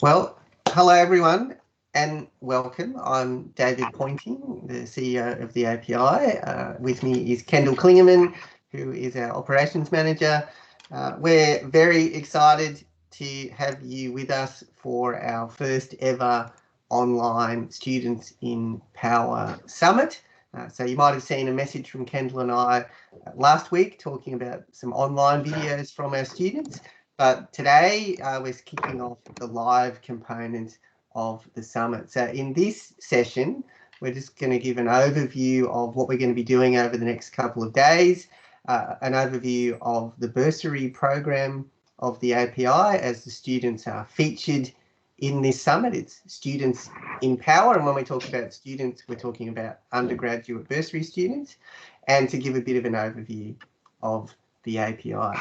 Well, hello everyone and welcome. I'm David Pointing, the CEO of the API. With me is Kendall Klingaman, who is our Operations Manager. We're very excited to have you with us for our first ever online Students in Power Summit. So you might have seen a message from Kendall and I last week talking about some online videos from our students. But today we're kicking off the live component of the summit. So in this session, we're just going to give an overview of what we're going to be doing over the next couple of days, an overview of the Bursary program of the API as the students are featured in this summit. It's Students in Power, and when we talk about students, we're talking about undergraduate bursary students, and to give a bit of an overview of the API.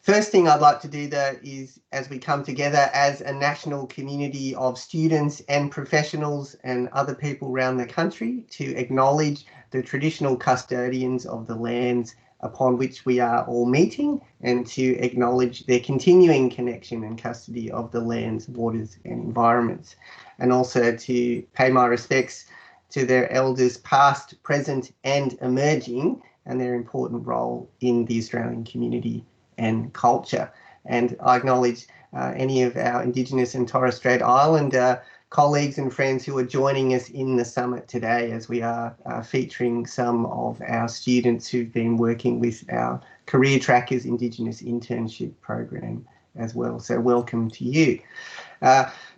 First thing I'd like to do though is, as we come together as a national community of students and professionals and other people around the country, to acknowledge the traditional custodians of the lands upon which we are all meeting, and to acknowledge their continuing connection and custody of the lands, waters and environments, and also to pay my respects to their elders past, present and emerging, and their important role in the Australian community and culture. And I acknowledge any of our Indigenous and Torres Strait Islander colleagues and friends who are joining us in the summit today, as we are featuring some of our students who've been working with our Career Trackers Indigenous Internship program as well. So welcome to you.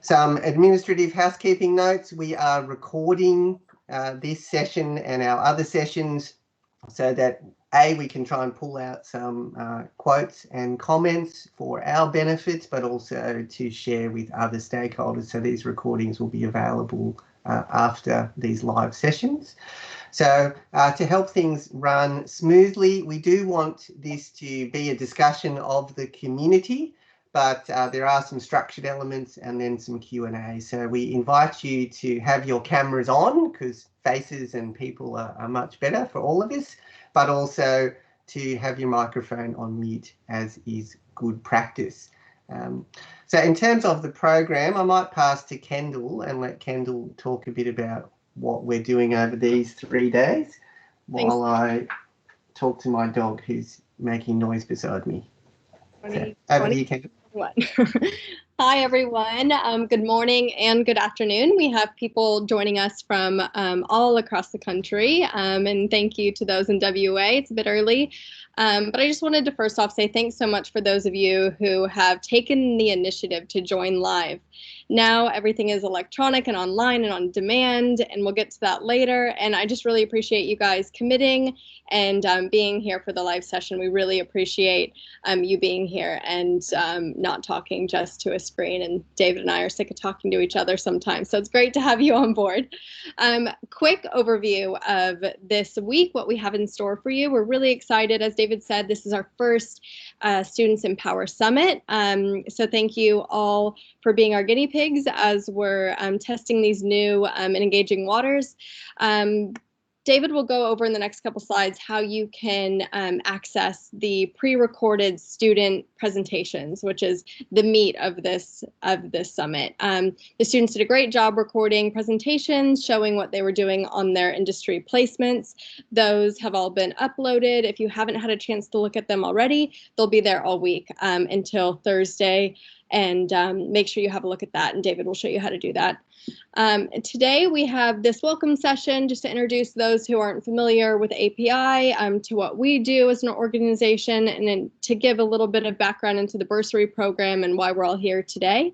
Some administrative housekeeping notes. We are recording this session and our other sessions so that we can try and pull out some quotes and comments for our benefits, but also to share with other stakeholders. So these recordings will be available after these live sessions. So to help things run smoothly, we do want this to be a discussion of the community, but there are some structured elements and then some Q&A. So we invite you to have your cameras on, because faces and people are much better for all of us, but also to have your microphone on mute, as is good practice. So in terms of the program, I might pass to Kendall and let Kendall talk a bit about what we're doing over these 3 days while I talk to my dog who's making noise beside me. So, over to you, Kendall. Hi, everyone. Good morning and good afternoon. We have people joining us from all across the country, and thank you to those in WA. It's a bit early, but I just wanted to first off say thanks so much for those of you who have taken the initiative to join live. Now everything is electronic and online and on demand, and we'll get to that later. And I just really appreciate you guys committing and being here for the live session. We really appreciate you being here and not talking just to a screen. And David and I are sick of talking to each other sometimes, so it's great to have you on board. Quick overview of this week, what we have in store for you. We're really excited. As David said, this is our first Students in Power Summit. So thank you all for being our guinea pigs as we're testing these new and engaging waters. David will go over in the next couple slides how you can access the pre-recorded student presentations, which is the meat of this summit. The students did a great job recording presentations, showing what they were doing on their industry placements. Those have all been uploaded. If you haven't had a chance to look at them already, they'll be there all week until Thursday. And make sure you have a look at that, and David will show you how to do that. Today we have this welcome session just to introduce those who aren't familiar with API to what we do as an organization, and then to give a little bit of background into the Bursary program and why we're all here today.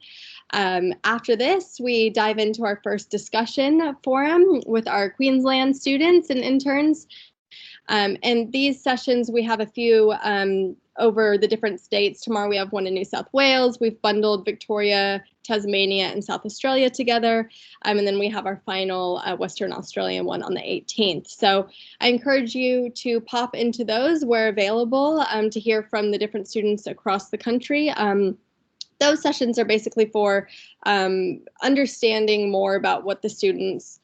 After this, we dive into our first discussion forum with our Queensland students and interns. And these sessions, we have a few over the different states. Tomorrow we have one in New South Wales. We've bundled Victoria, Tasmania, and South Australia together. And then we have our final Western Australian one on the 18th. So I encourage you to pop into those where available to hear from the different students across the country. Those sessions are basically for understanding more about what the students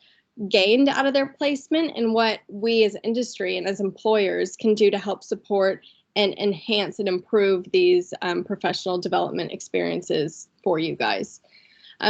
gained out of their placement and what we as industry and as employers can do to help support and enhance and improve these professional development experiences for you guys.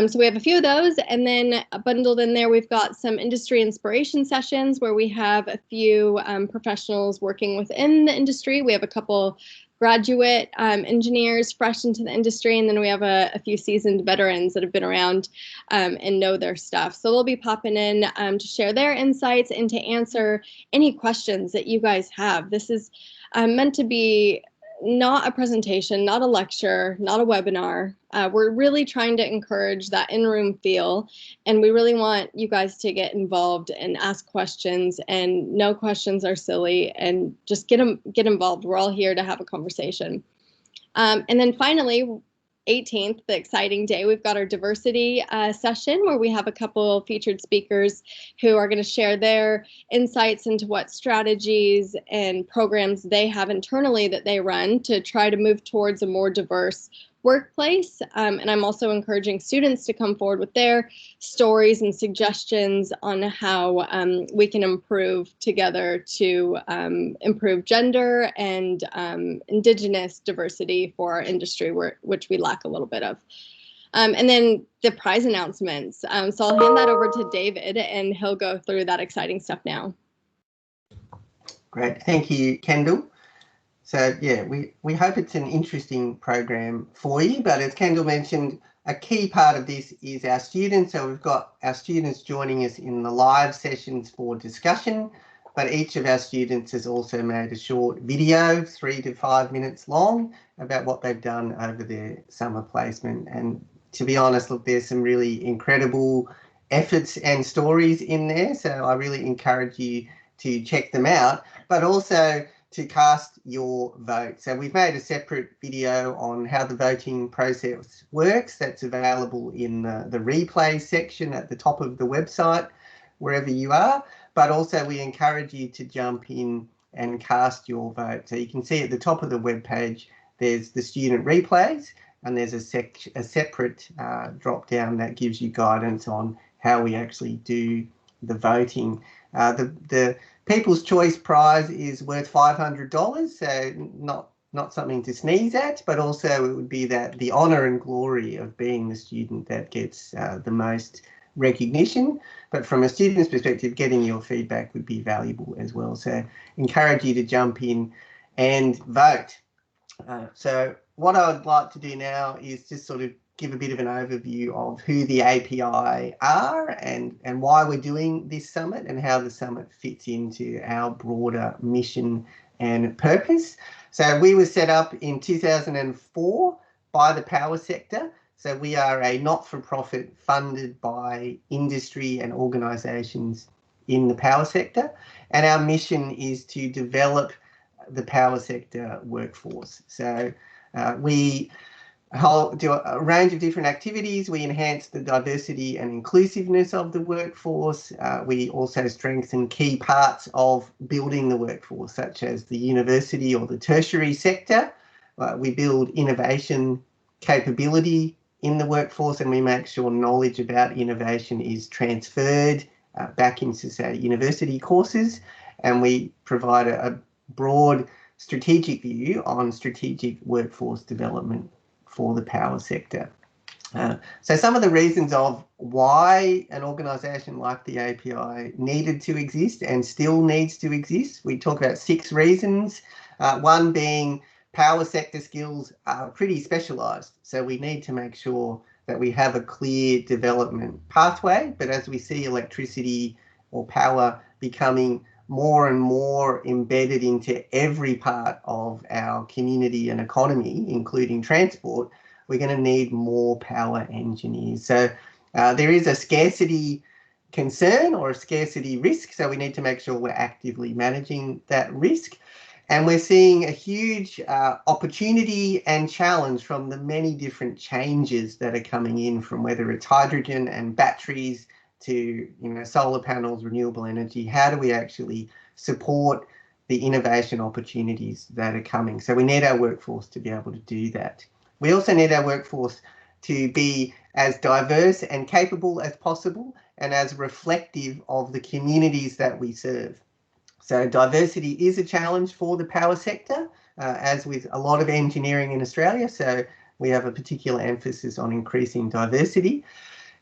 So we have a few of those, and then bundled in there, we've got some industry inspiration sessions where we have a few professionals working within the industry. We have a couple graduate engineers fresh into the industry, and then we have a few seasoned veterans that have been around and know their stuff. So they'll be popping in to share their insights and to answer any questions that you guys have. This is meant to be not a presentation, not a lecture, not a webinar. We're really trying to encourage that in-room feel, and we really want you guys to get involved and ask questions, and no questions are silly, and just get involved. We're all here to have a conversation. And then finally, 18th, the exciting day, we've got our diversity session where we have a couple featured speakers who are going to share their insights into what strategies and programs they have internally that they run to try to move towards a more diverse workplace. And I'm also encouraging students to come forward with their stories and suggestions on how we can improve together to improve gender and Indigenous diversity for our industry, which we lack a little bit of. And then the prize announcements. So I'll hand that over to David, and he'll go through that exciting stuff now. Great. Thank you, Kendall. So yeah, we hope it's an interesting program for you, but as Kendall mentioned, a key part of this is our students. So we've got our students joining us in the live sessions for discussion, but each of our students has also made a short video, 3 to 5 minutes long, about what they've done over their summer placement. And to be honest, look, there's some really incredible efforts and stories in there. So I really encourage you to check them out, but also to cast your vote. So we've made a separate video on how the voting process works. That's available in the replay section at the top of the website, wherever you are. But also we encourage you to jump in and cast your vote. So you can see at the top of the web page, there's the student replays, and there's a separate drop down that gives you guidance on how we actually do the voting. The People's Choice Prize is worth $500, so not something to sneeze at, but also it would be that the honour and glory of being the student that gets the most recognition. But from a student's perspective, getting your feedback would be valuable as well. So encourage you to jump in and vote. So what I would like to do now is just sort of give a bit of an overview of who the API are and why we're doing this summit and how the summit fits into our broader mission and purpose. So we were set up in 2004 by the power sector. So we are a not-for-profit funded by industry and organisations in the power sector. And our mission is to develop the power sector workforce. So we do a range of different activities. We enhance the diversity and inclusiveness of the workforce. We also strengthen key parts of building the workforce, such as the university or the tertiary sector. We build innovation capability in the workforce, and we make sure knowledge about innovation is transferred back into, say, university courses. And we provide a broad strategic view on strategic workforce development for the power sector. So some of the reasons of why an organisation like the API needed to exist and still needs to exist, we talk about 6 reasons. One being power sector skills are pretty specialised, so we need to make sure that we have a clear development pathway. But as we see electricity or power becoming more and more embedded into every part of our community and economy, including transport, we're going to need more power engineers. So there is a scarcity concern or a scarcity risk, so we need to make sure we're actively managing that risk. And we're seeing a huge opportunity and challenge from the many different changes that are coming in, from whether it's hydrogen and batteries to solar panels, renewable energy. How do we actually support the innovation opportunities that are coming? So we need our workforce to be able to do that. We also need our workforce to be as diverse and capable as possible and as reflective of the communities that we serve. So diversity is a challenge for the power sector, as with a lot of engineering in Australia. So we have a particular emphasis on increasing diversity.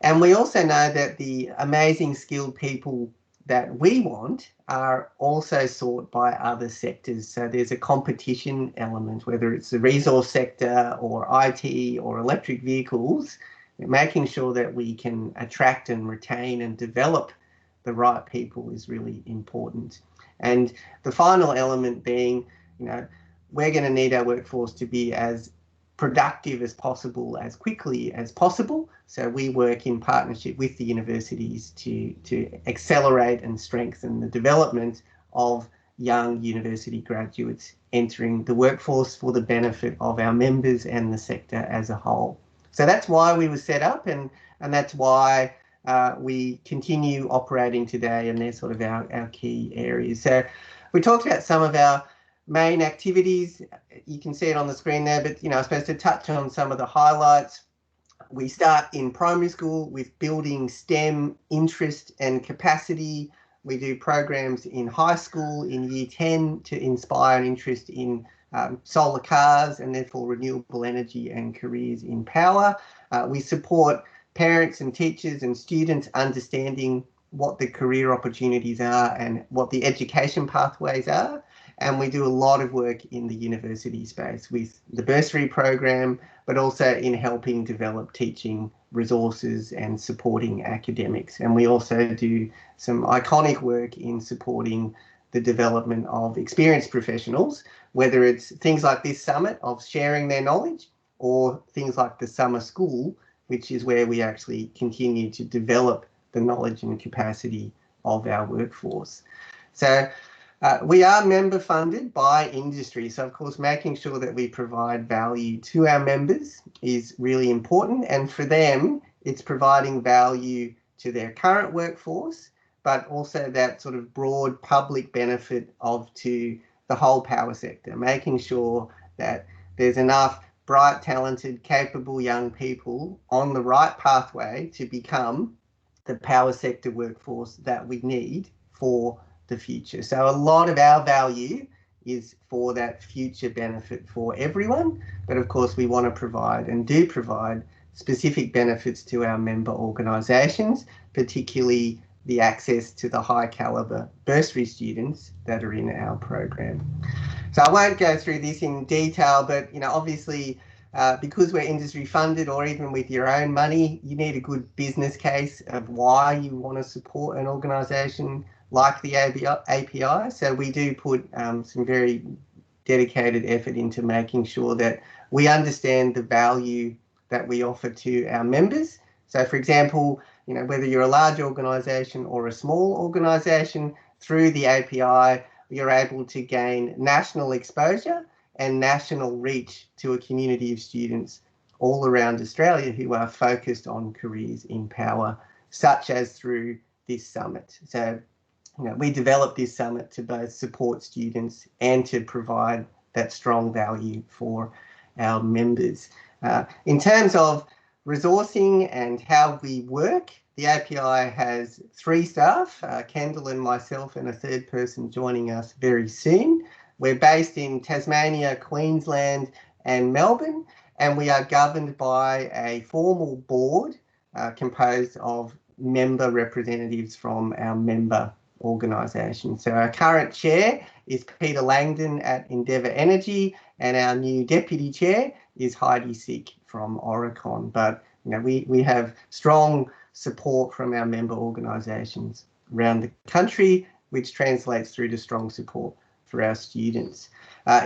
And we also know that the amazing skilled people that we want are also sought by other sectors. So there's a competition element, whether it's the resource sector or IT or electric vehicles, making sure that we can attract and retain and develop the right people is really important. And the final element being, we're going to need our workforce to be as productive as possible, as quickly as possible. So we work in partnership with the universities to accelerate and strengthen the development of young university graduates entering the workforce for the benefit of our members and the sector as a whole. So that's why we were set up, and that's why we continue operating today, and they're sort of our key areas. So we talked about some of our main activities. You can see it on the screen there, but I suppose to touch on some of the highlights, we start in primary school with building STEM interest and capacity. We do programs in high school in year 10 to inspire an interest in solar cars and therefore renewable energy and careers in power. We support parents and teachers and students understanding what the career opportunities are and what the education pathways are. And we do a lot of work in the university space with the Bursary program, but also in helping develop teaching resources and supporting academics. And we also do some iconic work in supporting the development of experienced professionals, whether it's things like this summit of sharing their knowledge or things like the summer school, which is where we actually continue to develop the knowledge and capacity of our workforce. So we are member funded by industry. So of course, making sure that we provide value to our members is really important. And for them, it's providing value to their current workforce, but also that sort of broad public benefit to the whole power sector, making sure that there's enough bright, talented, capable young people on the right pathway to become the power sector workforce that we need for the future. So a lot of our value is for that future benefit for everyone. But of course, we want to provide and do provide specific benefits to our member organisations, particularly the access to the high calibre bursary students that are in our program. So I won't go through this in detail, but obviously, because we're industry funded, or even with your own money, you need a good business case of why you want to support an organisation like the API. So we do put some very dedicated effort into making sure that we understand the value that we offer to our members. So for example, whether you're a large organisation or a small organisation, through the API, you're able to gain national exposure and national reach to a community of students all around Australia who are focused on careers in power, such as through this summit. So we developed this summit to both support students and to provide that strong value for our members. In terms of resourcing and how we work, the API has 3 staff, Kendall and myself, and a 3rd person joining us very soon. We're based in Tasmania, Queensland and Melbourne, and we are governed by a formal board composed of member representatives from our member organisation. So our current chair is Peter Langdon at Endeavour Energy, and our new deputy chair is Heidi Sick from Oricon. But we have strong support from our member organisations around the country, which translates through to strong support for our students.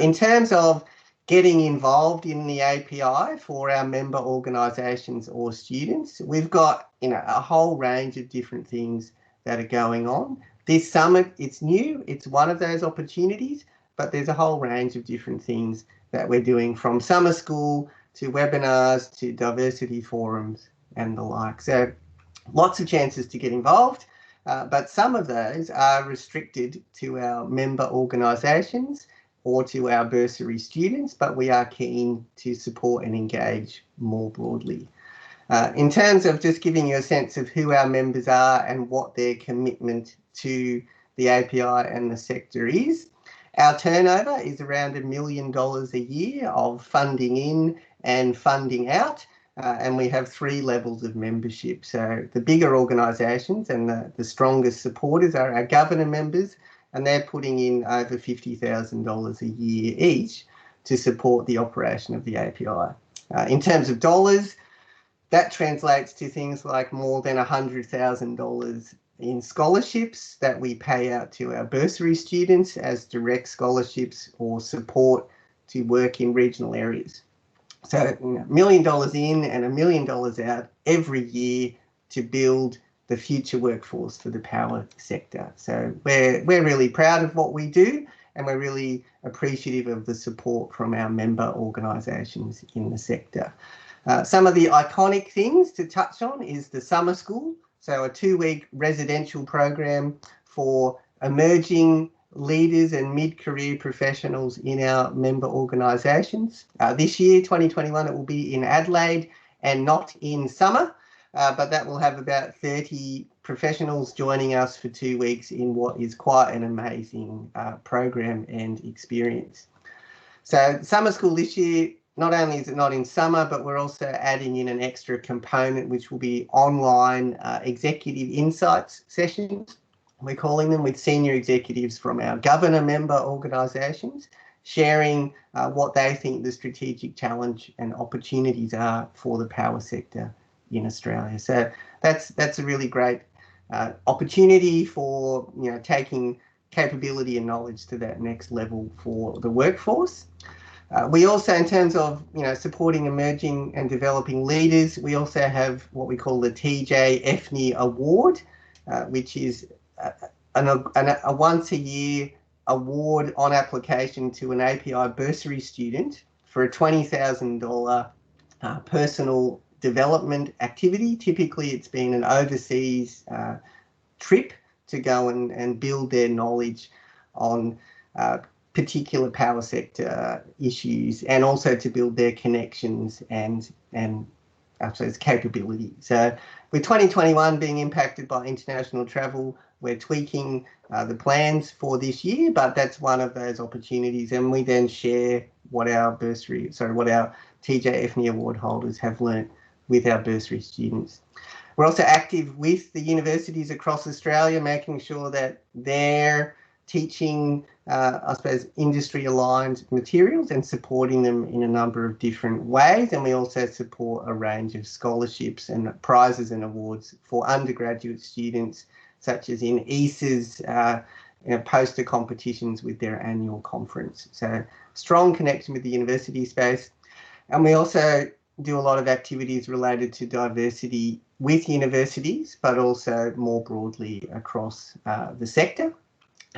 In terms of getting involved in the API for our member organisations or students, we've got a whole range of different things that are going on. This summit, it's new, it's one of those opportunities, but there's a whole range of different things that we're doing, from summer school to webinars to diversity forums and the like. So lots of chances to get involved, but some of those are restricted to our member organisations or to our bursary students, but we are keen to support and engage more broadly. In terms of just giving you a sense of who our members are and what their commitment to the API and the sector is, Our turnover is around $1 million a year of funding in and funding out, and we have 3 levels of membership. So the bigger organisations and the strongest supporters are our governor members, and they're putting in over $50,000 a year each to support the operation of the API. In terms of dollars, that translates to things like more than $100,000 in scholarships that we pay out to our bursary students as direct scholarships or support to work in regional areas. So $1 million in and $1 million out every year to build the future workforce for the power sector. So we're really proud of what we do, and we're really appreciative of the support from our member organisations in the sector. Some of the iconic things to touch on is the summer school. So a 2-week residential program for emerging leaders and mid-career professionals in our member organisations. This year, 2021, it will be in Adelaide and not in summer, but that will have about 30 professionals joining us for 2 weeks in what is quite an amazing program and experience. So summer school this year, not only is it not in summer, but we're also adding in an extra component, which will be online executive insights sessions. We're calling them, with senior executives from our governor member organisations, sharing what they think the strategic challenge and opportunities are for the power sector in Australia. So that's a really great opportunity for taking capability and knowledge to that next level for the workforce. We also, in terms of supporting emerging and developing leaders, we also have what we call the TJ EFNI Award, which is a once-a-year award on application to an API bursary student for a $20,000 personal development activity. Typically, it's been an overseas trip to go and build their knowledge on particular power sector issues, and also to build their connections and I suppose capability. So with 2021 being impacted by international travel, we're tweaking the plans for this year, but that's one of those opportunities, and we then share what our TJ EFNI Award holders have learnt with our bursary students. We're also active with the universities across Australia, making sure that they're teaching, industry-aligned materials and supporting them in a number of different ways. And we also support a range of scholarships and prizes and awards for undergraduate students, such as in ESA's poster competitions with their annual conference. So strong connection with the university space. And we also do a lot of activities related to diversity with universities, but also more broadly across the sector.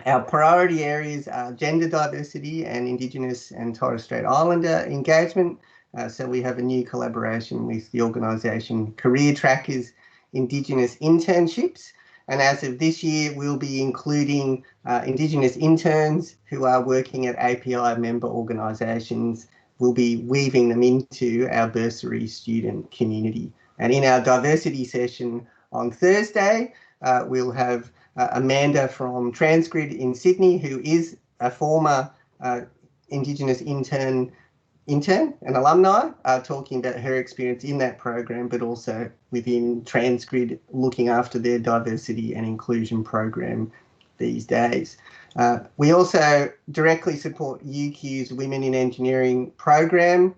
Our priority areas are gender diversity and Indigenous and Torres Strait Islander engagement. So we have a new collaboration with the organisation Career Trackers Indigenous Internships. And as of this year, we'll be including Indigenous interns who are working at API member organisations. We'll be weaving them into our bursary student community. And in our diversity session on Thursday, we'll have Amanda from Transgrid in Sydney, who is a former Indigenous intern and alumni, talking about her experience in that program, but also within Transgrid looking after their diversity and inclusion program these days. We also directly support UQ's Women in Engineering program,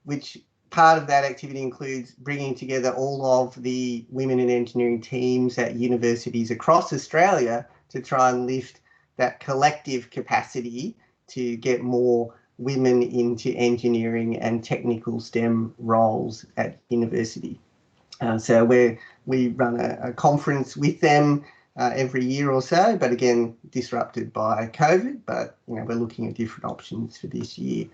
which part of that activity includes bringing together all of the women in engineering teams at universities across Australia to try and lift that collective capacity to get more women into engineering and technical STEM roles at university. So we run a conference with them every year or so, but again, disrupted by COVID, but we're looking at different options for this year.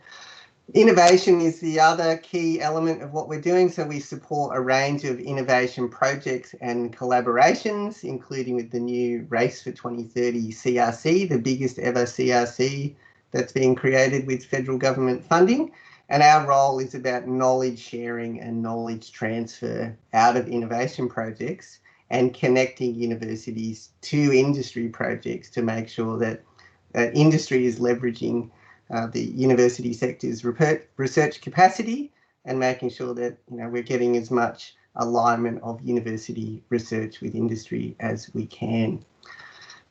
Innovation is the other key element of what we're doing. So we support a range of innovation projects and collaborations, including with the new Race for 2030 CRC, the biggest ever CRC that's being created with federal government funding. And our role is about knowledge sharing and knowledge transfer out of innovation projects and connecting universities to industry projects to make sure that industry is leveraging the university sector's research capacity and making sure that we're getting as much alignment of university research with industry as we can.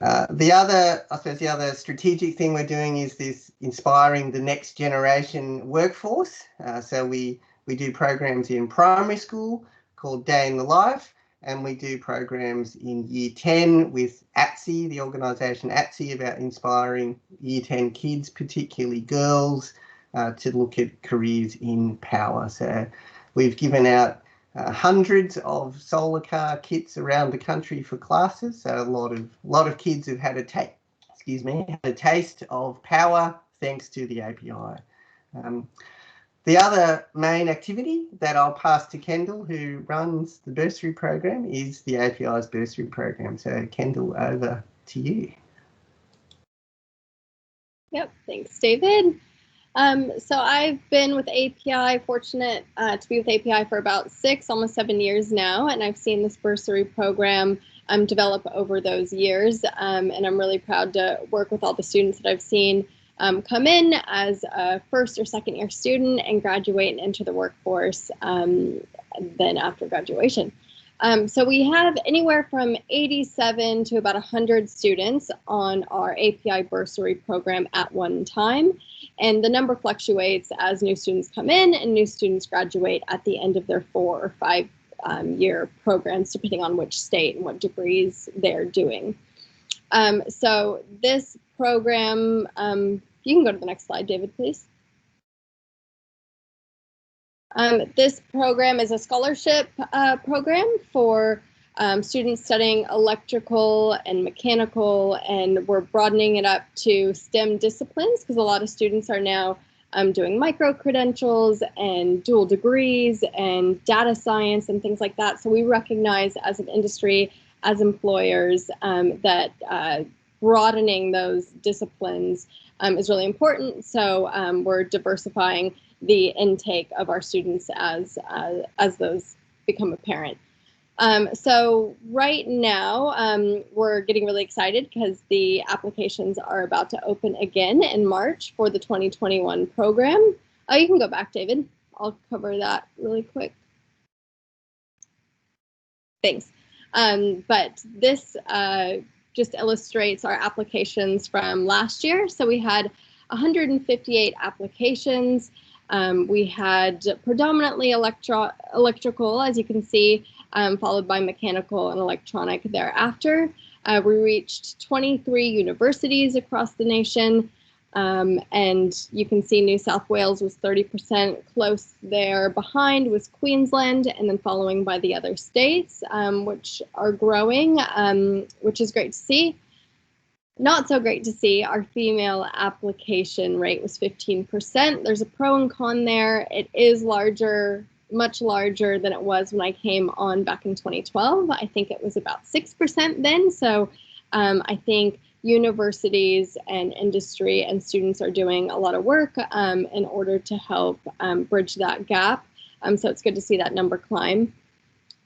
The other strategic thing we're doing is this inspiring the next generation workforce. So we do programs in primary school called Day in the Life, and we do programs in Year 10 with ATSI, the organisation ATSI, about inspiring Year 10 kids, particularly girls, to look at careers in power. So we've given out hundreds of solar car kits around the country for classes. So a lot of kids have had a taste of power thanks to the API. The other main activity that I'll pass to Kendall, who runs the bursary program, is the API's bursary program. So Kendall, over to you. Yep, thanks, David. So I've been with API, fortunate to be with API for about 6, almost 7 years now, and I've seen this bursary program develop over those years, and I'm really proud to work with all the students that I've seen come in as a first or second year student and graduate and enter the workforce then after graduation. So we have anywhere from 87 to about 100 students on our API bursary program at one time. And the number fluctuates as new students come in and new students graduate at the end of their 4 or 5 year programs, depending on which state and what degrees they're doing. So this program, you can go to the next slide, David, please. This program is a scholarship program for students studying electrical and mechanical, and we're broadening it up to STEM disciplines because a lot of students are now doing micro-credentials and dual degrees and data science and things like that. So we recognize as an industry, as employers, that broadening those disciplines is really important. So we're diversifying the intake of our students as those become apparent. So right now, we're getting really excited because the applications are about to open again in March for the 2021 program. Oh, you can go back, David. I'll cover that really quick. Thanks. But this just illustrates our applications from last year. So we had 158 applications. We had predominantly electrical, as you can see, followed by mechanical and electronic thereafter. We reached 23 universities across the nation, and you can see New South Wales was 30%. Close there behind was Queensland, and then following by the other states, which are growing, which is great to see. Not so great to see, our female application rate was 15%. There's a pro and con there. It is larger, much larger than it was when I came on back in 2012. I think it was about 6% then. So I think universities and industry and students are doing a lot of work in order to help bridge that gap. So it's good to see that number climb.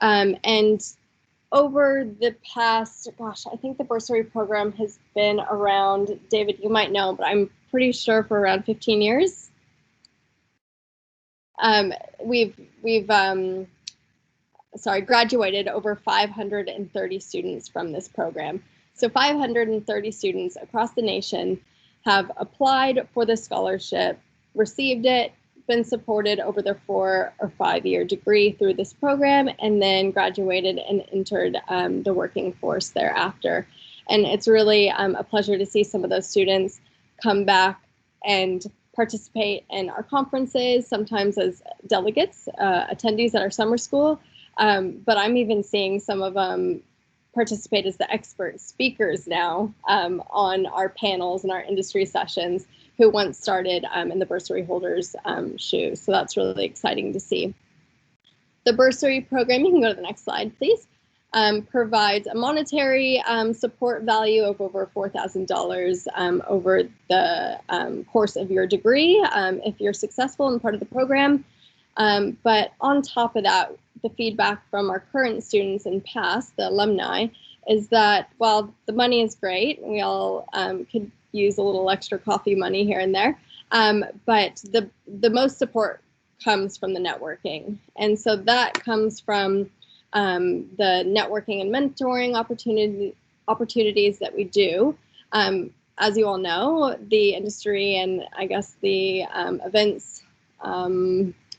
And over the past, gosh, I think the bursary program has been around, David, you might know, but I'm pretty sure for around 15 years. We've graduated over 530 students from this program. So 530 students across the nation have applied for the scholarship, received it, been supported over their 4 or 5 year degree through this program, and then graduated and entered the working force thereafter. And it's really a pleasure to see some of those students come back and participate in our conferences, sometimes as delegates, attendees at our summer school. But I'm even seeing some of them participate as the expert speakers now on our panels and our industry sessions, who once started in the bursary holders' shoes. So that's really exciting to see. The bursary program, you can go to the next slide, please, provides a monetary support value of over $4,000 over the course of your degree if you're successful and part of the program. But on top of that, the feedback from our current students and past, the alumni, is that while the money is great, we all could use a little extra coffee money here and there. But the most support comes from the networking. And so that comes from the networking and mentoring opportunities that we do. As you all know, the industry and I guess the events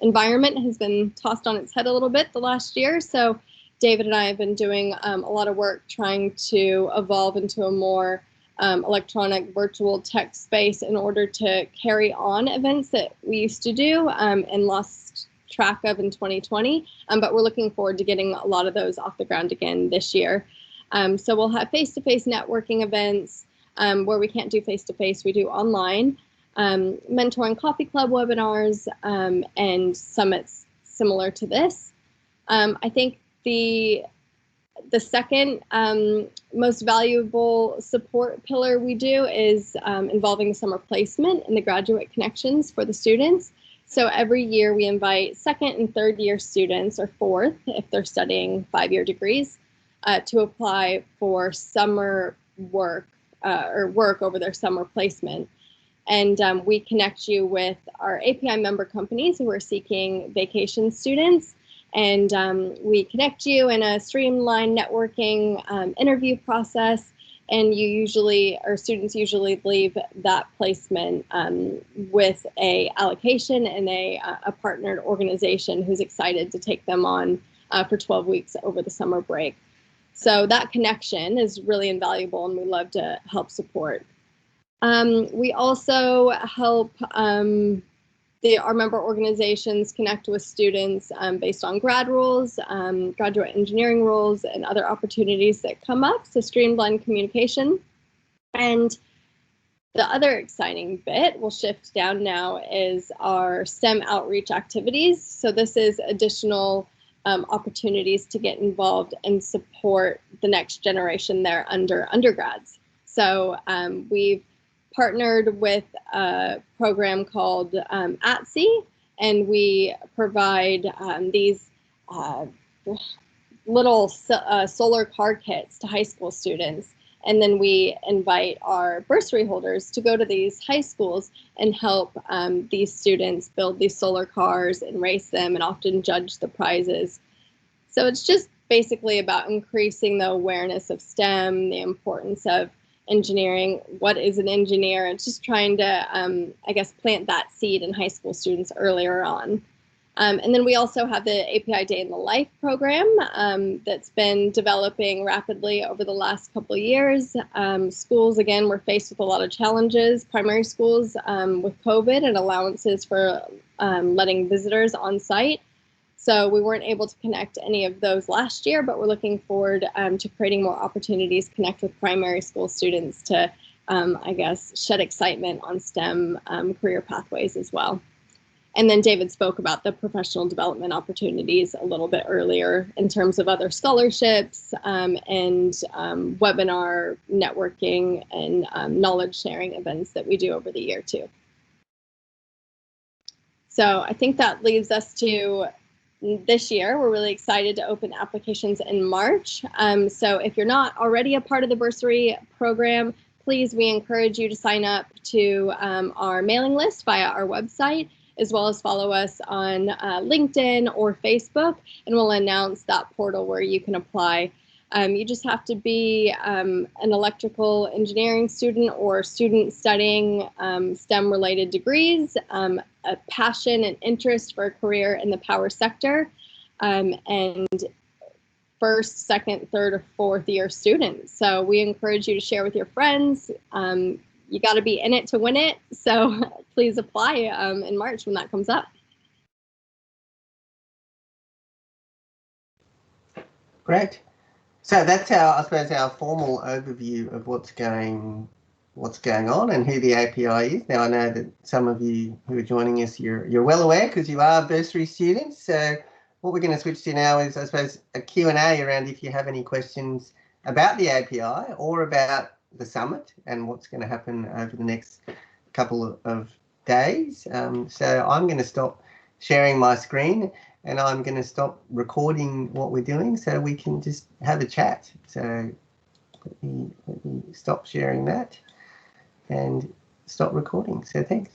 environment has been tossed on its head a little bit the last year. So David and I have been doing a lot of work trying to evolve into a more electronic virtual tech space in order to carry on events that we used to do and lost track of in 2020. But we're looking forward to getting a lot of those off the ground again this year. So we'll have face-to-face networking events where we can't do face-to-face, we do online. Mentoring coffee club webinars and summits similar to this. I think the second most valuable support pillar we do is involving summer placement and the graduate connections for the students. So every year we invite second and third year students, or fourth if they're studying 5-year degrees, to apply for summer work or work over their summer placement. And we connect you with our API member companies who are seeking vacation students. And we connect you in a streamlined networking interview process. And students usually leave that placement with a allocation and a partnered organization who's excited to take them on for 12 weeks over the summer break. So that connection is really invaluable, and we love to help support. We also help our member organizations connect with students based on grad roles, graduate engineering roles, and other opportunities that come up, so streamlined communication. And the other exciting bit, we'll shift down now, is our STEM outreach activities. So this is additional opportunities to get involved and support the next generation there under undergrads. So we've partnered with a program called ATSI, and we provide these little solar car kits to high school students. And then we invite our bursary holders to go to these high schools and help these students build these solar cars and race them and often judge the prizes. So it's just basically about increasing the awareness of STEM, the importance of engineering, what is an engineer, and just trying to, I guess, plant that seed in high school students earlier on. And then we also have the API Day in the Life program that's been developing rapidly over the last couple of years. Schools, again, were faced with a lot of challenges, primary schools with COVID and allowances for letting visitors on site. So we weren't able to connect any of those last year, but we're looking forward to creating more opportunities to connect with primary school students to, I guess, shed excitement on STEM career pathways as well. And then David spoke about the professional development opportunities a little bit earlier in terms of other scholarships and webinar networking and knowledge sharing events that we do over the year too. So I think that leaves us to this year. We're really excited to open applications in March. So if you're not already a part of the Bursary program, please, we encourage you to sign up to our mailing list via our website, as well as follow us on LinkedIn or Facebook, and we'll announce that portal where you can apply. You just have to be an electrical engineering student or student studying STEM-related degrees, a passion and interest for a career in the power sector, and first, second, third, or fourth year students. So we encourage you to share with your friends. You got to be in it to win it. So please apply in March when that comes up. Great. So that's I suppose our formal overview of what's going on and who the API is. Now I know that some of you who are joining us, you're well aware because you are bursary students. So what we're going to switch to now is, I suppose, a Q&A around if you have any questions about the API or about the summit and what's going to happen over the next couple of days. So I'm going to stop sharing my screen and I'm going to stop recording what we're doing so we can just have a chat. So let me stop sharing that. and stop recording. So thanks.